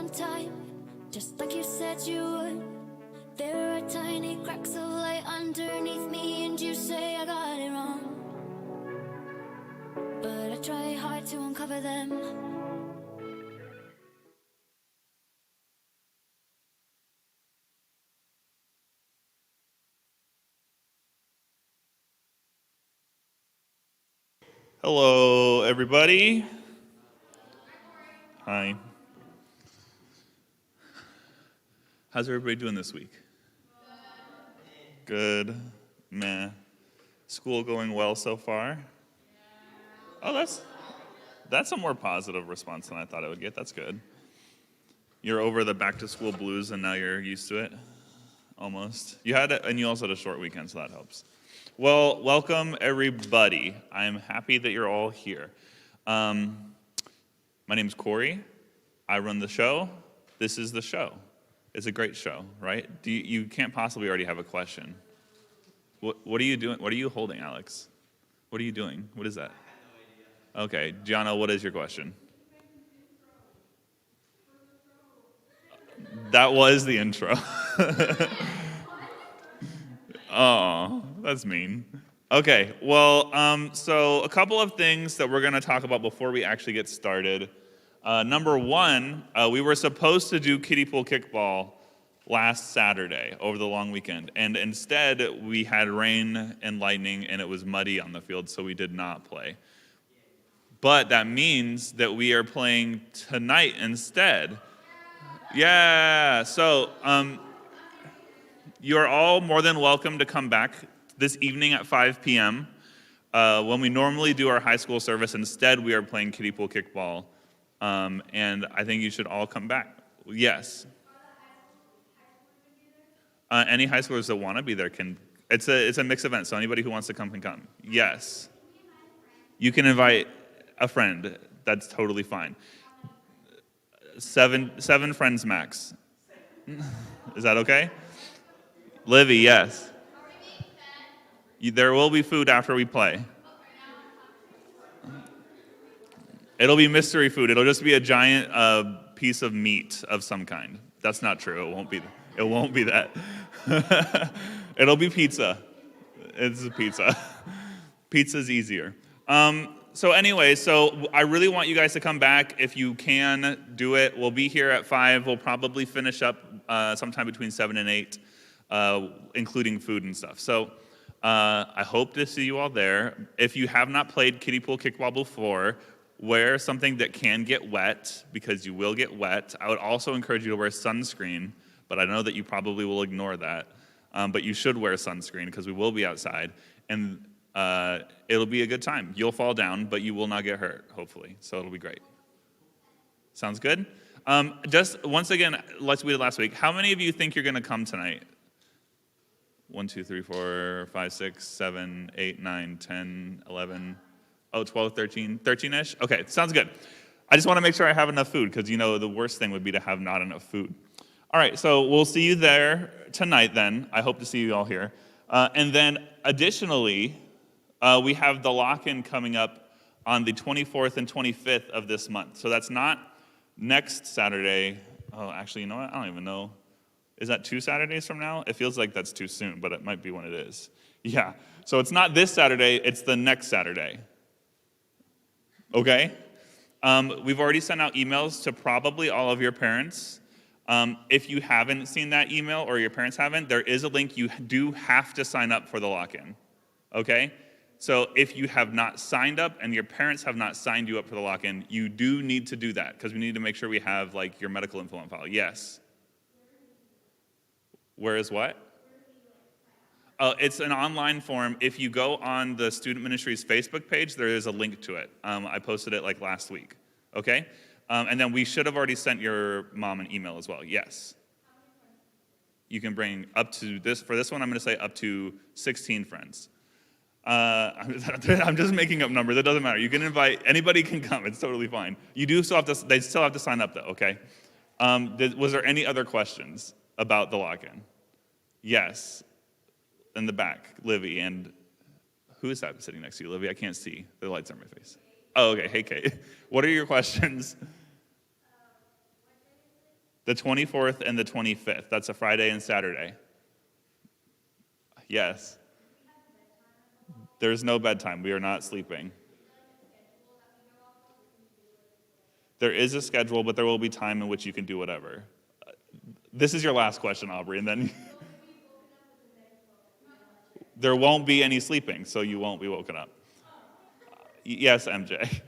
on time, just like you said you would. There are tiny cracks of light underneath me, and you say I got it wrong, but I try hard to uncover them. Hello, everybody. Hi. How's everybody doing this week? Good. Meh. School going well so far? Oh, that's a more positive response than I thought I would get. That's good. You're over the back to school blues and now you're used to it? Almost. You had it, and you also had a short weekend, so that helps. Well, welcome everybody. I'm happy that you're all here. My name's Corey. I run the show. This is the show. It's a great show, right? You can't possibly already have a question. What are you doing? What are you holding, Alex? What are you doing? What is that? I have no idea. Okay, Gianna, what is your question? That was the intro. Oh, that's mean. Okay, well, so a couple of things that we're going to talk about before we actually get started. Number one, we were supposed to do kiddie pool kickball last Saturday over the long weekend, and instead we had rain and lightning and it was muddy on the field, so we did not play. But that means that we are playing tonight instead. Yeah, so you are all more than welcome to come back this evening at 5 p.m. When we normally do our high school service. Instead, we are playing kiddie pool kickball, and I think you should all come back. Yes. Any high schoolers that want to be there can. It's a mixed event, so anybody who wants to come can come. Yes. You can invite a friend. That's totally fine. Seven friends max. Is that okay? Livy, yes. There will be food after we play. It'll be mystery food. It'll just be a giant piece of meat of some kind. That's not true. It won't be. It won't be that. It'll be pizza. It's a pizza. Pizza's easier. So anyway, so I really want you guys to come back. If you can, do it. We'll be here at 5. We'll probably finish up sometime between 7 and 8, including food and stuff. So I hope to see you all there. If you have not played kiddie pool kickball before, wear something that can get wet, because you will get wet. I would also encourage you to wear sunscreen, but I know that you probably will ignore that. But you should wear sunscreen because we will be outside, and it'll be a good time. You'll fall down, but you will not get hurt, hopefully. So it'll be great. Sounds good? Just once again, like we did last week, how many of you think you're going to come tonight? 1, 2, 3, 4, 5, 6, 7, 8, 9, 10, 11, 12, 13, 13-ish? Okay, sounds good. I just want to make sure I have enough food, because the worst thing would be to have not enough food. All right, so we'll see you there tonight then. I hope to see you all here. And then additionally, we have the lock-in coming up on the 24th and 25th of this month. So that's not next Saturday. Oh, actually, you know what? I don't even know. Is that 2 Saturdays from now? It feels like that's too soon, but it might be when it is. Yeah, so it's not this Saturday, it's the next Saturday. Okay? We've already sent out emails to probably all of your parents. If you haven't seen that email, or your parents haven't, there is a link. You do have to sign up for the lock-in. Okay? So if you have not signed up and your parents have not signed you up for the lock-in, you do need to do that, because we need to make sure we have your medical info on file. Yes? Where is what? It's an online form. If you go on the Student Ministries Facebook page, there is a link to it. I posted it last week. Okay? And then we should have already sent your mom an email as well. Yes. You can bring up to this. For this one, I'm going to say up to 16 friends. I'm just making up numbers. It doesn't matter. You can invite, anybody can come. It's totally fine. You do still have to, they still have to sign up though, okay? Was there any other questions about the lock-in? Yes. In the back, Livy. And who is that sitting next to you, Livy? I can't see. The light's on my face. Oh, okay. Hey, Kate. What are your questions? The 24th and the 25th. That's a Friday and Saturday. Yes. There's no bedtime. We are not sleeping. There is a schedule, but there will be time in which you can do whatever. This is your last question, Aubrey, and then there won't be any sleeping, so you won't be woken up. Yes, MJ.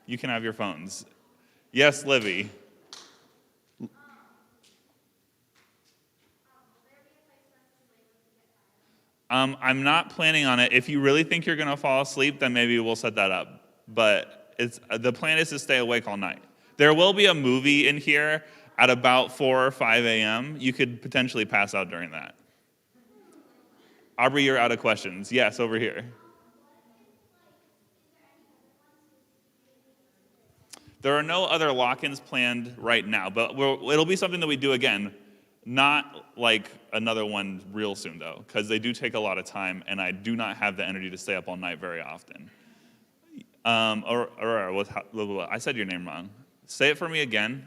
You can have your phones. Yes, Livy. I'm not planning on it. If you really think you're going to fall asleep, then maybe we'll set that up. But the plan is to stay awake all night. There will be a movie in here at about 4 or 5 a.m. You could potentially pass out during that. Aubrey, you're out of questions. Yes, over here. There are no other lock-ins planned right now, but it'll be something that we do again. Not like another one real soon, though, because they do take a lot of time, and I do not have the energy to stay up all night very often. I said your name wrong. Say it for me again.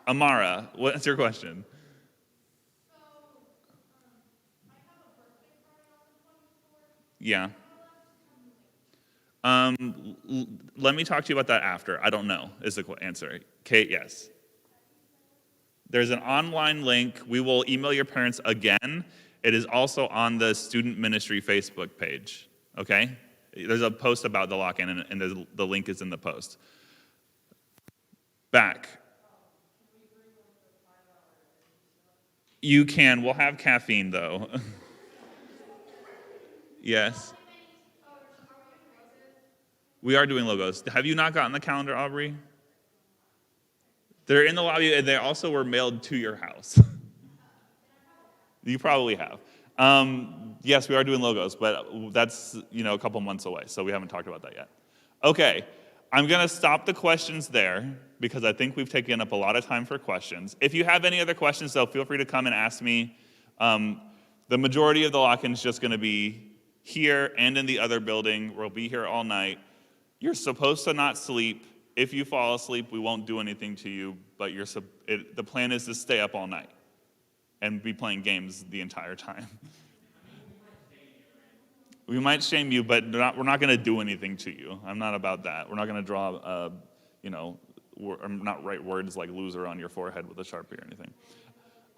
Amara, what's your question? Yeah. Let me talk to you about that after. I don't know, is the answer. Kate, yes. There's an online link. We will email your parents again. It is also on the student ministry Facebook page, okay? There's a post about the lock-in, and the link is in the post. Back. You can. We'll have caffeine, though. Yes. We are doing logos. Have you not gotten the calendar, Aubrey? They're in the lobby, and they also were mailed to your house. You probably have. Yes, we are doing logos, but that's a couple months away, so we haven't talked about that yet. Okay, I'm going to stop the questions there because I think we've taken up a lot of time for questions. If you have any other questions, though, feel free to come and ask me. The majority of the lock-in is just going to be here and in the other building. We'll be here all night. You're supposed to not sleep. If you fall asleep, we won't do anything to you, but the plan is to stay up all night and be playing games the entire time. We might shame you, but we're not going to do anything to you. I'm not about that. We're not going to draw, not write words like loser on your forehead with a Sharpie or anything.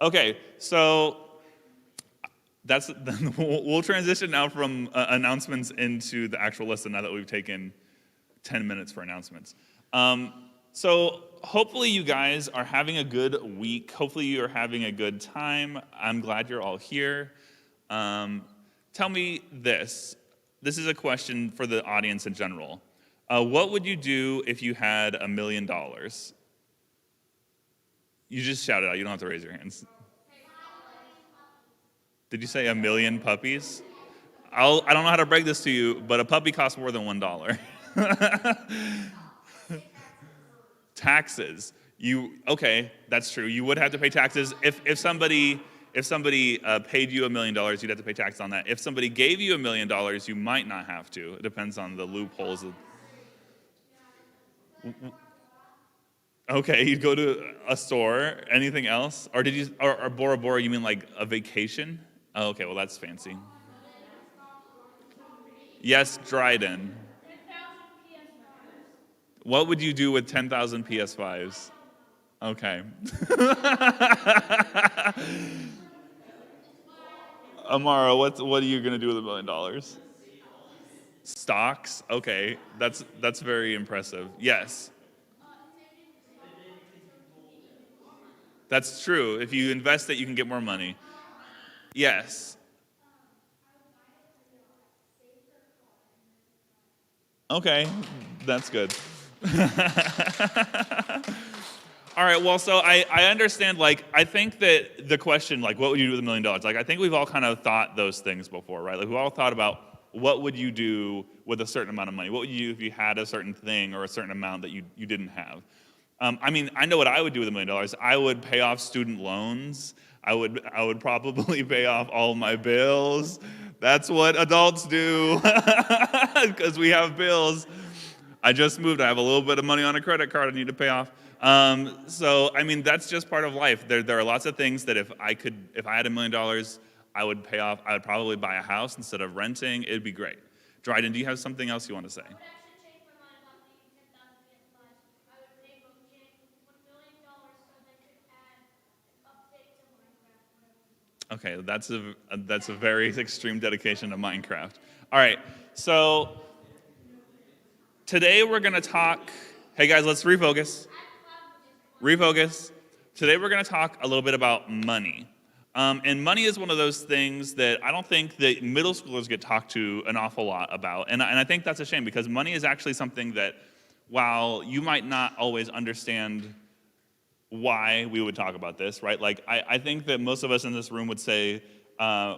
Okay, so we'll transition now from announcements into the actual lesson now that we've taken 10 minutes for announcements. So hopefully you guys are having a good week. Hopefully you are having a good time. I'm glad you're all here. Tell me this. This is a question for the audience in general. What would you do if you had $1 million? You just shout it out. You don't have to raise your hands. Did you say 1 million puppies? I don't know how to break this to you, but a puppy costs more than $1. Taxes. Okay, that's true. You would have to pay taxes. If somebody paid you $1 million, you'd have to pay tax on that. If somebody gave you $1 million, you might not have to. It depends on the loopholes. Okay, you'd go to a store. Anything else? Or or Bora Bora, you mean like a vacation? Oh, okay, well that's fancy. Yes, Dryden. What would you do with 10,000 PS5s? Okay. Amara, what are you going to do with $1 million? Stocks? Okay, that's very impressive. Yes. That's true. If you invest it, you can get more money. Yes. Okay, that's good. All right, well, so I understand, I think that the question, what would you do with $1 million? I think we've all kind of thought those things before, right? We've all thought about what would you do with a certain amount of money? What would you do if you had a certain thing or a certain amount that you didn't have? I know what I would do with $1 million. I would pay off student loans. I would probably pay off all my bills. That's what adults do because we have bills. I just moved. I have a little bit of money on a credit card I need to pay off. So I mean, that's just part of life. There are lots of things that if I had $1 million, I would pay off. I would probably buy a house instead of renting. It'd be great. Dryden, do you have something else you want to say? I would actually change my mind about the 10,000 PS5s. I would name them change $1 million so they could add an update to Minecraft. Okay, that's a very extreme dedication to Minecraft. All right, so today we're gonna talk. Hey guys, let's refocus. Refocus. Today we're gonna talk a little bit about money. And money is one of those things that I don't think that middle schoolers get talked to an awful lot about. And I think that's a shame because money is actually something that, while you might not always understand why we would talk about this, right? Like, I think that most of us in this room would say,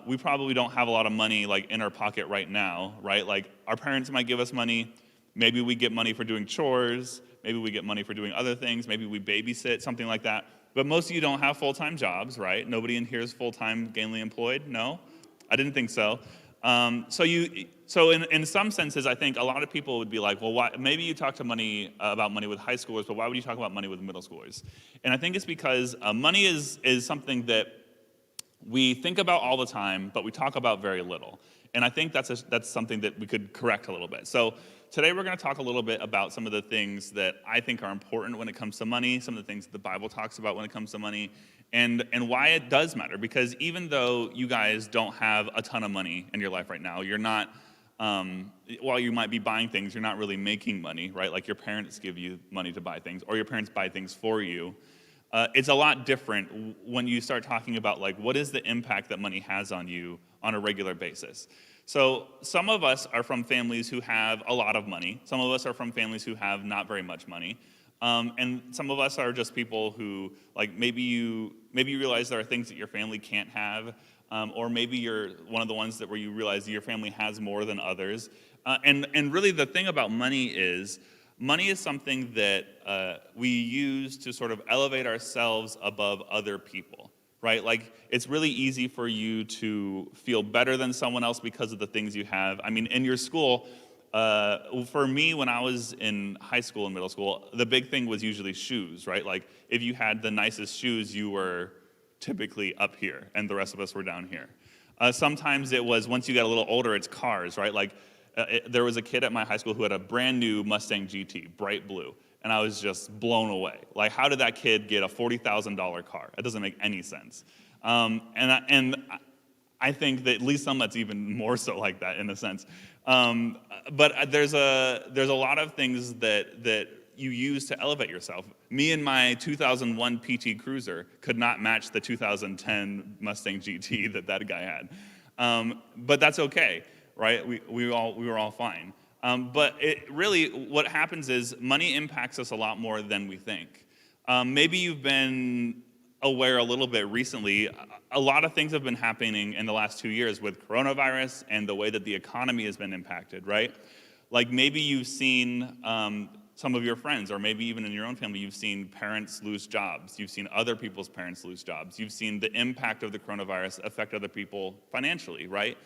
we probably don't have a lot of money like in our pocket right now, right? Like, our parents might give us money. Maybe we get money for doing chores. Maybe we get money for doing other things. Maybe we babysit, something like that. But most of you don't have full-time jobs, right? Nobody in here is full-time, gainfully employed. No, I didn't think so. So in some senses, I think a lot of people would be like, well, why? Maybe you talk to about money with high schoolers, but why would you talk about money with middle schoolers? And I think it's because money is something that we think about all the time, but we talk about very little. And I think that's something that we could correct a little bit. So today we're going to talk a little bit about some of the things that I think are important when it comes to money, some of the things that the Bible talks about when it comes to money, and why it does matter. Because even though you guys don't have a ton of money in your life right now, you're not, while you might be buying things, you're not really making money, right? Like your parents give you money to buy things, or your parents buy things for you. It's a lot different when you start talking about like what is the impact that money has on you on a regular basis. So some of us are from families who have a lot of money. Some of us are from families who have not very much money. And some of us are just people who, like, maybe you realize there are things that your family can't have, or maybe you're one of the ones where you realize that your family has more than others. And really the thing about money is something that we use to sort of elevate ourselves above other people. Right? Like, it's really easy for you to feel better than someone else because of the things you have. I mean, in your school, for me, when I was in high school and middle school, the big thing was usually shoes, right? Like, if you had the nicest shoes, you were typically up here, and the rest of us were down here. Sometimes it was, once you got a little older, it's cars, right? Like, there was a kid at my high school who had a brand new Mustang GT, bright blue. And I was just blown away. Like, how did that kid get a $40,000 car? It doesn't make any sense. And I think that at least some that's even more so like that in a sense. But there's a lot of things that you use to elevate yourself. Me and my 2001 PT Cruiser could not match the 2010 Mustang GT that guy had. But that's okay, right? We were all fine. But it really, what happens is money impacts us a lot more than we think. Maybe you've been aware a little bit recently. A lot of things have been happening in the last 2 years with coronavirus and the way that the economy has been impacted, right? Like, maybe you've seen some of your friends, or maybe even in your own family, you've seen parents lose jobs. You've seen other people's parents lose jobs. You've seen the impact of the coronavirus affect other people financially, right?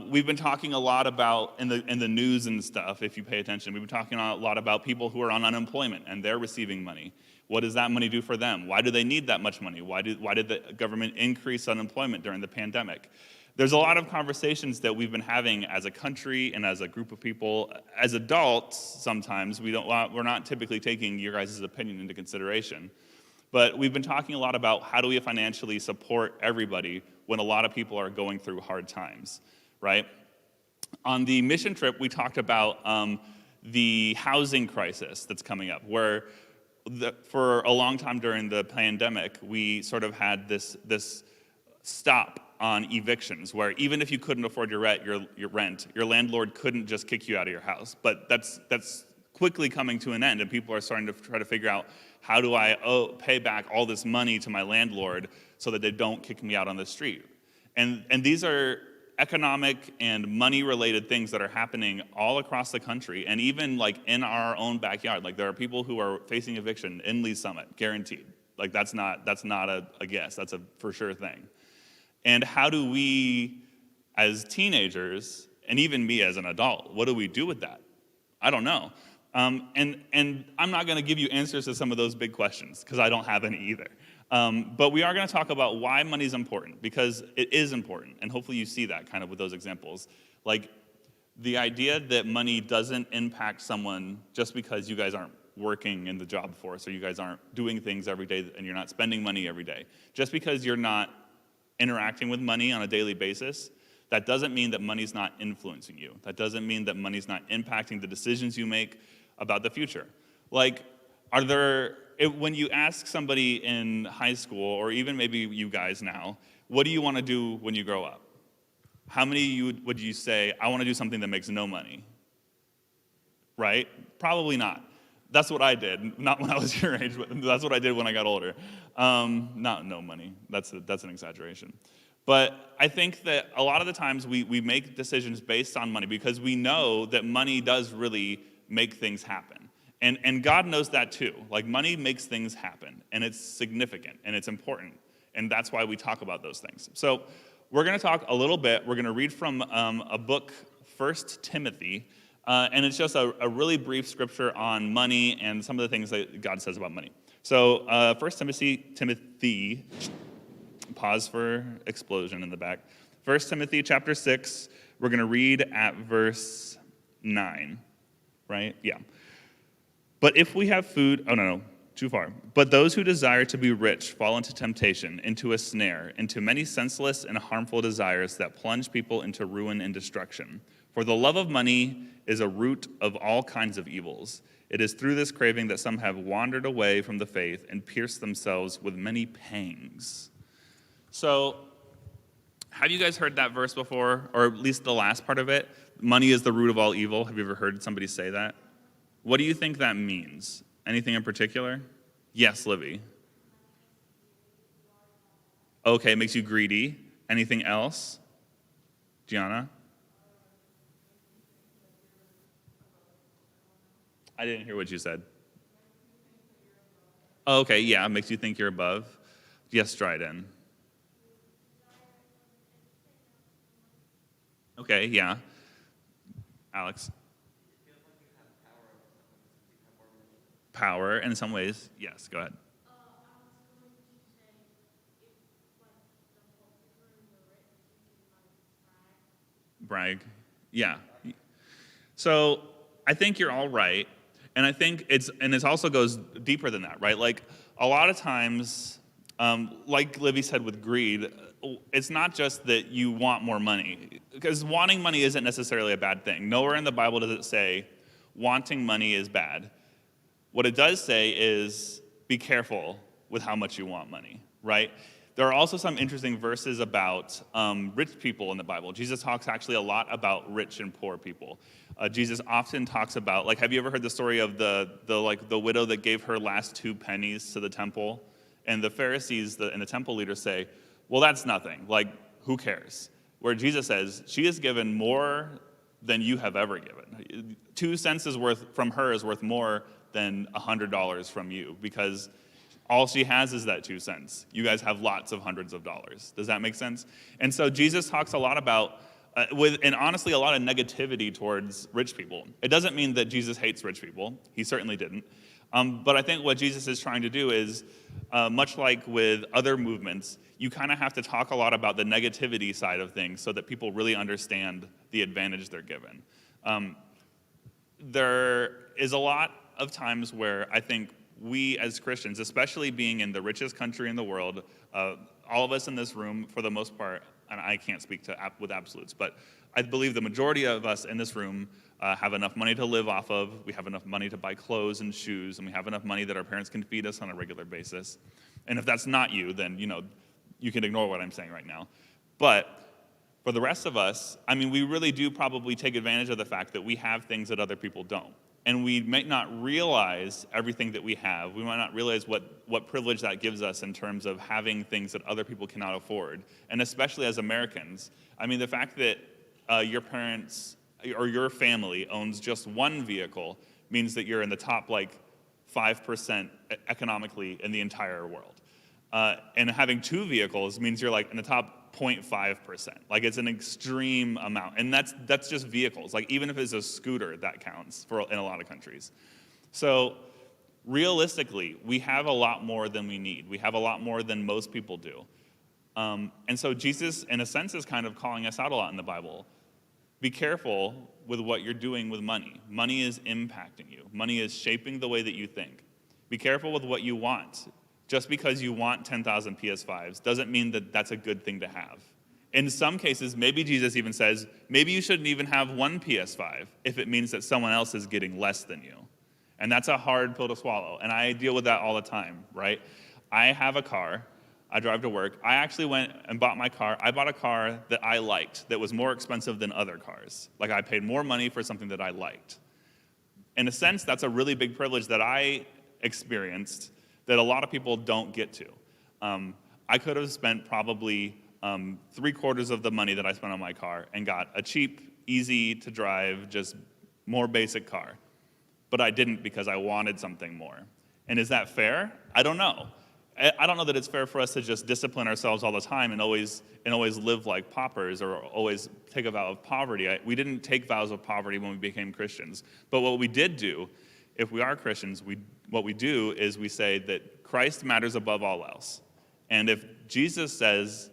We've been talking a lot about, in the news and stuff, if you pay attention, we've been talking a lot about people who are on unemployment and they're receiving money. What does that money do for them? Why do they need that much money? Why did the government increase unemployment during the pandemic? There's a lot of conversations that we've been having as a country and as a group of people. As adults, sometimes we're not typically taking your guys' opinion into consideration. But we've been talking a lot about how do we financially support everybody when a lot of people are going through hard times. Right? On the mission trip, we talked about the housing crisis that's coming up, where for a long time during the pandemic, we sort of had this stop on evictions, where even if you couldn't afford your rent, your landlord couldn't just kick you out of your house. But that's quickly coming to an end, and people are starting to try to figure out, how do I pay back all this money to my landlord so that they don't kick me out on the street? And these are economic and money-related things that are happening all across the country, and even like in our own backyard. Like, there are people who are facing eviction in Lee's Summit, guaranteed. Like, that's not a guess. That's a for sure thing. And how do we, as teenagers, and even me as an adult, what do we do with that? I don't know. And I'm not going to give you answers to some of those big questions because I don't have any either. But we are going to talk about why money is important, because it is important. And hopefully you see that kind of with those examples. Like the idea that money doesn't impact someone just because you guys aren't working in the job force or you guys aren't doing things every day and you're not spending money every day. Just because you're not interacting with money on a daily basis, that doesn't mean that money's not influencing you. That doesn't mean that money's not impacting the decisions you make about the future. Like, when you ask somebody in high school, or even maybe you guys now, what do you want to do when you grow up? How many would you say, I want to do something that makes no money? Right? Probably not. That's what I did. Not when I was your age, but that's what I did when I got older. Not no money. That's an exaggeration. But I think that a lot of the times we make decisions based on money because we know that money does really make things happen. And God knows that too. Like, money makes things happen, and it's significant, and it's important. And that's why we talk about those things. So we're going to talk a little bit. We're going to read from a book, 1 Timothy. And it's just a really brief scripture on money and some of the things that God says about money. So 1 Timothy, pause for explosion in the back. 1 Timothy chapter 6, we're going to read at verse 9, right? Yeah. But if we have food, too far. But those who desire to be rich fall into temptation, into a snare, into many senseless and harmful desires that plunge people into ruin and destruction. For the love of money is a root of all kinds of evils. It is through this craving that some have wandered away from the faith and pierced themselves with many pangs. So, have you guys heard that verse before, or at least the last part of it? Money is the root of all evil. Have you ever heard somebody say that? What do you think that means? Anything in particular? Yes, Livy. Okay, it makes you greedy. Anything else? Gianna? I didn't hear what you said. Okay, yeah, it makes you think you're above. Yes, Dryden. Okay, yeah. Alex? Power in some ways. Yes, go ahead. Brag. Yeah. So I think you're all right. And I think it also goes deeper than that, right? Like, a lot of times, like Livy said with greed, it's not just that you want more money, because wanting money isn't necessarily a bad thing. Nowhere in the Bible does it say wanting money is bad. What it does say is be careful with how much you want money, right? There are also some interesting verses about rich people in the Bible. Jesus talks actually a lot about rich and poor people. Jesus often talks about, like, have you ever heard the story of the widow that gave her last 2 pennies to the temple? And the Pharisees and the temple leaders say, well, that's nothing. Like, who cares? Where Jesus says, she has given more than you have ever given. 2 cents from her is worth more than $100 from you, because all she has is that 2 cents. You guys have lots of hundreds of dollars. Does that make sense? And so Jesus talks a lot about, and honestly, a lot of negativity towards rich people. It doesn't mean that Jesus hates rich people. He certainly didn't. But I think what Jesus is trying to do is, much like with other movements, you kind of have to talk a lot about the negativity side of things so that people really understand the advantage they're given. There is a lot of times where I think we as Christians, especially being in the richest country in the world, all of us in this room, for the most part, and I can't speak with absolutes, but I believe the majority of us in this room have enough money to live off of, we have enough money to buy clothes and shoes, and we have enough money that our parents can feed us on a regular basis. And if that's not you, then you can ignore what I'm saying right now. But for the rest of us, I mean, we really do probably take advantage of the fact that we have things that other people don't. And we might not realize everything that we have. We might not realize what privilege that gives us in terms of having things that other people cannot afford. And especially as Americans, I mean, the fact that your parents or your family owns just one vehicle means that you're in the top 5% economically in the entire world. And having 2 vehicles means you're in the top 0.5%. Like it's an extreme amount. And that's just vehicles. Like even if it's a scooter, that counts in a lot of countries. So realistically, we have a lot more than we need. We have a lot more than most people do. And so Jesus, in a sense, is kind of calling us out a lot in the Bible. Be careful with what you're doing with money. Money is impacting you. Money is shaping the way that you think. Be careful with what you want. Just because you want 10,000 PS5s doesn't mean that that's a good thing to have. In some cases, maybe Jesus even says, maybe you shouldn't even have one PS5 if it means that someone else is getting less than you. And that's a hard pill to swallow. And I deal with that all the time, right? I have a car. I drive to work. I actually went and bought my car. I bought a car that I liked that was more expensive than other cars. Like I paid more money for something that I liked. In a sense, that's a really big privilege that I experienced that a lot of people don't get to. I could have spent probably 3/4 of the money that I spent on my car and got a cheap, easy to drive, just more basic car. But I didn't because I wanted something more. And is that fair? I don't know. I don't know that it's fair for us to just discipline ourselves all the time and always live like paupers or always take a vow of poverty. We didn't take vows of poverty when we became Christians. But what we did do, if we are Christians, what we do is we say that Christ matters above all else. And if Jesus says,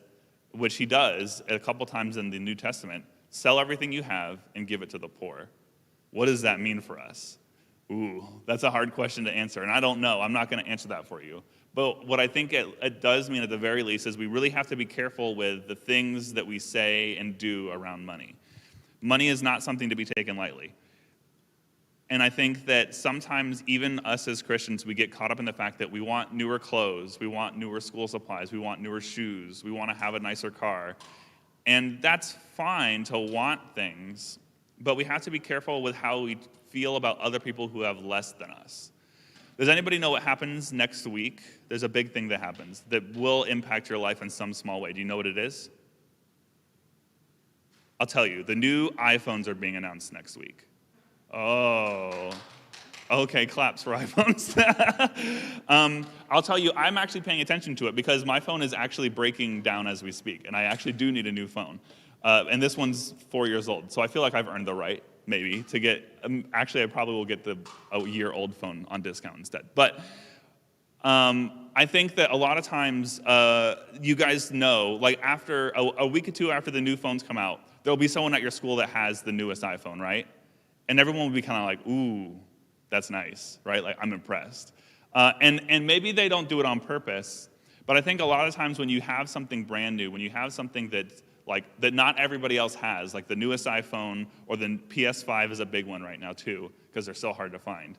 which he does a couple times in the New Testament, sell everything you have and give it to the poor. What does that mean for us? Ooh, that's a hard question to answer, and I don't know. I'm not going to answer that for you. But what I think it does mean at the very least is we really have to be careful with the things that we say and do around money. Money is not something to be taken lightly. And I think that sometimes even us as Christians, we get caught up in the fact that we want newer clothes, we want newer school supplies, we want newer shoes, we want to have a nicer car. And that's fine to want things, but we have to be careful with how we feel about other people who have less than us. Does anybody know what happens next week? There's a big thing that happens that will impact your life in some small way. Do you know what it is? I'll tell you. The new iPhones are being announced next week. Oh, okay, claps for iPhones. I'll tell you, I'm actually paying attention to it because my phone is actually breaking down as we speak, and I actually do need a new phone. And this one's 4 years old, so I feel like I've earned the right, maybe, to get, actually I probably will get a year-old phone on discount instead. But I think that a lot of times, you guys know, like after a week or two after the new phones come out, there'll be someone at your school that has the newest iPhone, right? And everyone will be kind of like, ooh, that's nice, right? Like, I'm impressed. And maybe they don't do it on purpose, but I think a lot of times when you have something brand new, when you have something that not everybody else has, like the newest iPhone or the PS5 is a big one right now too, because they're so hard to find.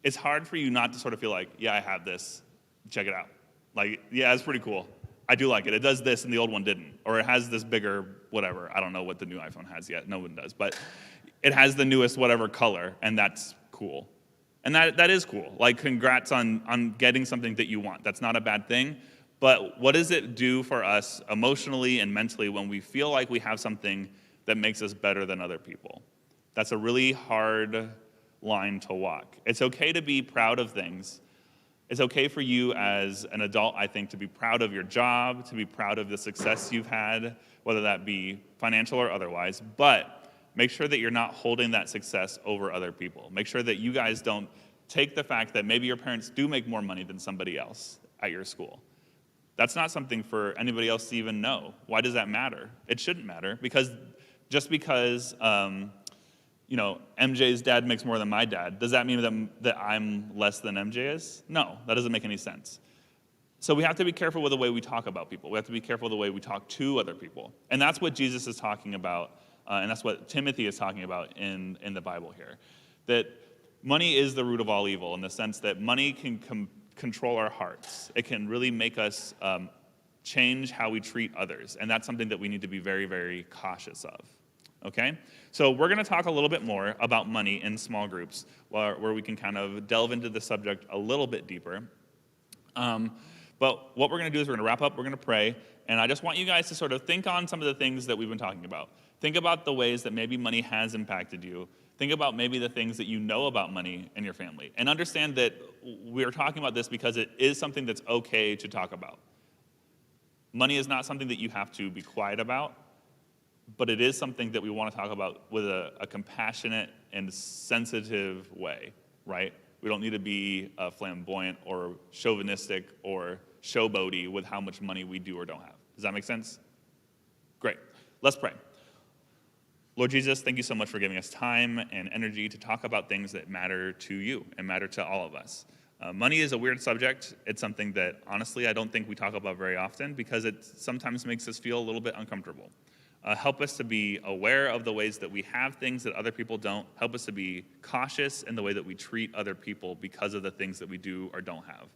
It's hard for you not to sort of feel like, yeah, I have this, check it out. Like, yeah, it's pretty cool. I do like it. It does this and the old one didn't. Or it has this bigger whatever. I don't know what the new iPhone has yet. No one does. But it has the newest whatever color, and that's cool. And that is cool. Like, congrats on getting something that you want. That's not a bad thing. But what does it do for us emotionally and mentally when we feel like we have something that makes us better than other people? That's a really hard line to walk. It's okay to be proud of things. It's okay for you as an adult, I think, to be proud of your job, to be proud of the success you've had, whether that be financial or otherwise. But make sure that you're not holding that success over other people. Make sure that you guys don't take the fact that maybe your parents do make more money than somebody else at your school. That's not something for anybody else to even know. Why does that matter? It shouldn't matter, because just because MJ's dad makes more than my dad, does that mean that I'm less than MJ is? No, that doesn't make any sense. So we have to be careful with the way we talk about people. We have to be careful with the way we talk to other people. And that's what Jesus is talking about, and that's what Timothy is talking about in the Bible here. That money is the root of all evil in the sense that money can control our hearts. It can really make us change how we treat others. And that's something that we need to be very, very cautious of. Okay? So we're going to talk a little bit more about money in small groups where we can kind of delve into the subject a little bit deeper. But what we're going to do is we're going to wrap up, we're going to pray, and I just want you guys to sort of think on some of the things that we've been talking about. Think about the ways that maybe money has impacted you. Think about maybe the things that you know about money in your family. And understand that we're talking about this because it is something that's okay to talk about. Money is not something that you have to be quiet about, but it is something that we want to talk about with a compassionate and sensitive way, right? We don't need to be flamboyant or chauvinistic or showboaty with how much money we do or don't have. Does that make sense? Great. Let's pray. Lord Jesus, thank you so much for giving us time and energy to talk about things that matter to you and matter to all of us. Money is a weird subject. It's something that, honestly, I don't think we talk about very often because it sometimes makes us feel a little bit uncomfortable. Help us to be aware of the ways that we have things that other people don't. Help us to be cautious in the way that we treat other people because of the things that we do or don't have.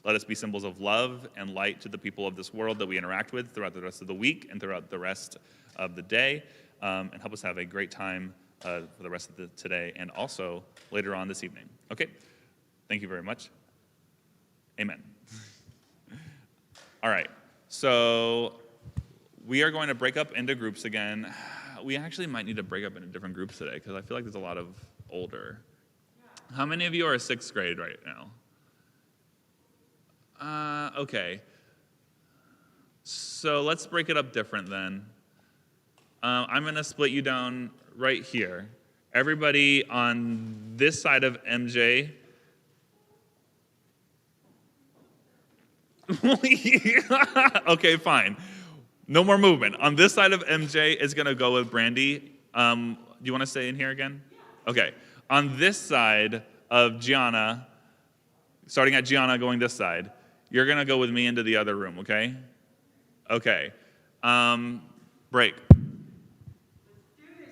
Let us be symbols of love and light to the people of this world that we interact with throughout the rest of the week and throughout the rest of the day. And help us have a great time for the rest of today and also later on this evening. Okay? Thank you very much. Amen. All right. So we are going to break up into groups again. We actually might need to break up into different groups today because I feel like there's a lot of older. How many of you are 6th grade right now? Okay. So let's break it up different then. I'm going to split you down right here. Everybody on this side of MJ. Okay, fine. No more movement. On this side of MJ is going to go with Brandy. Do you want to stay in here again? Okay. On this side of Gianna, starting at Gianna going this side, you're going to go with me into the other room, okay? Okay. Break.